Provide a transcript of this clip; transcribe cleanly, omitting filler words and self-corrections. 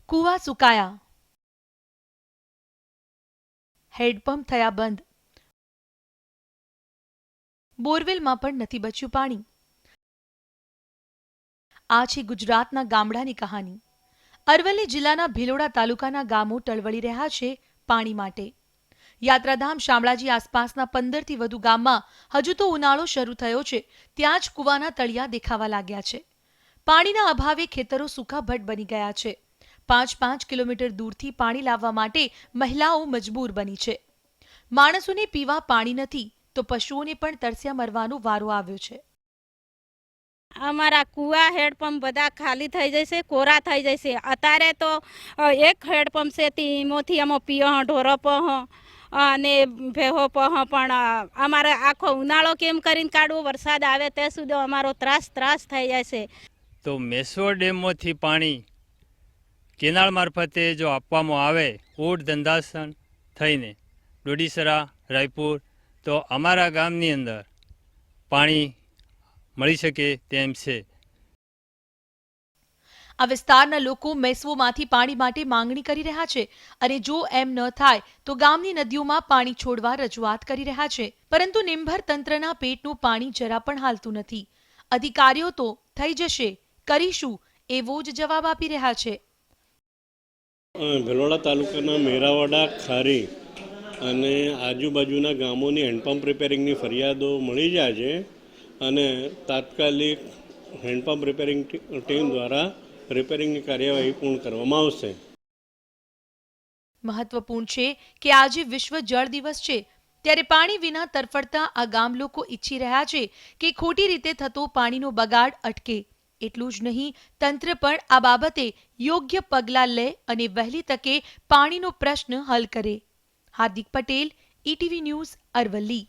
કૂવા સુકાયા, હેડપંપ થયા બંધ, બોરવેલમાં પણ નથી બચ્યું પાણી. આ છે ગુજરાતના ગામડાની કહાની. અરવલ્લી જિલ્લાના ભિલોડા તાલુકાના ગામો ટળવળી રહ્યા છે પાણી માટે. યાત્રાધામ શામળાજી આસપાસના 15થી વધુ ગામમાં હજુ તો ઉનાળો શરૂ થયો છે ત્યાં જ કૂવાના તળિયા દેખાવા લાગ્યા છે. પાણીના અભાવે ખેતરો સૂકાભટ બની ગયા છે. 5-5 કિલોમીટર દૂરથી પાણી લાવવા માટે મહિલાઓ મજબૂર બની છે. માણસોને પીવા પાણી નથી તો પશુઓને પણ તરસ્યા મરવાનો વારો આવ્યો છે. અમારા કુવા હેડપંપ બધા ખાલી થઈ જશે, કોરા થઈ જશે. અત્યારે તો એક હેડપંપ છે તેમાંથી અમે પીઓ ઢોરો પહ અને ભેહો પહ, પણ અમારે આખો ઉનાળો કેમ કરીને કાઢવો, વરસાદ આવે ત્યાં સુધી અમારો ત્રાસ થઈ જાય છે. તો મેશ્વો ડેમમાંથી પાણી કેનાળ મારફતે જો આપવામાં આવે ઊટ ધંધાસણ થઈને ડોડીસરા, રાયપુર, તો અમારા ગામની અંદર પાણી મળી શકે તેમ છે. આ વિસ્તારના લોકો મેસવોમાંથી પાણી માટે માંગણી કરી રહ્યા છે અને જો એમ ન થાય તો ગામની નદીઓમાં પાણી છોડવા રજૂઆત કરી રહ્યા છે. પરંતુ નિંભર તંત્રના પેટનું પાણી જરા પણ હાલતું નથી. અધિકારીઓ તો થઈ જશે, કરીશું એવો જ જવાબ આપી રહ્યા છે. ભિલોડા તાલુકાના મેરાવાડા, ખારી અને આજુબાજુના ગામોની હેન્ડપંપ રિપેરિંગની ફરિયાદો મળી જાય છે અને તાત્કાલિક હેન્ડપંપ રિપેરિંગ ટીમ દ્વારા રિપેરિંગની કાર્યવાહી પૂર્ણ કરવામાં આવશે. મહત્વપૂર્ણ છે કે આજે વિશ્વ જળ દિવસ છે ત્યારે પાણી વિના તરફડતા આ ગામ લોકો ઈચ્છી રહ્યા છે કે ખોટી રીતે થતો પાણીનો બગાડ અટકે. એટલું જ નહીં, તંત્ર પણ આ બાબતે યોગ્ય પગલાં લે અને વહેલી તકે પાણીનો પ્રશ્ન હલ કરે. Hardik Patel, ETV news, Aravalli.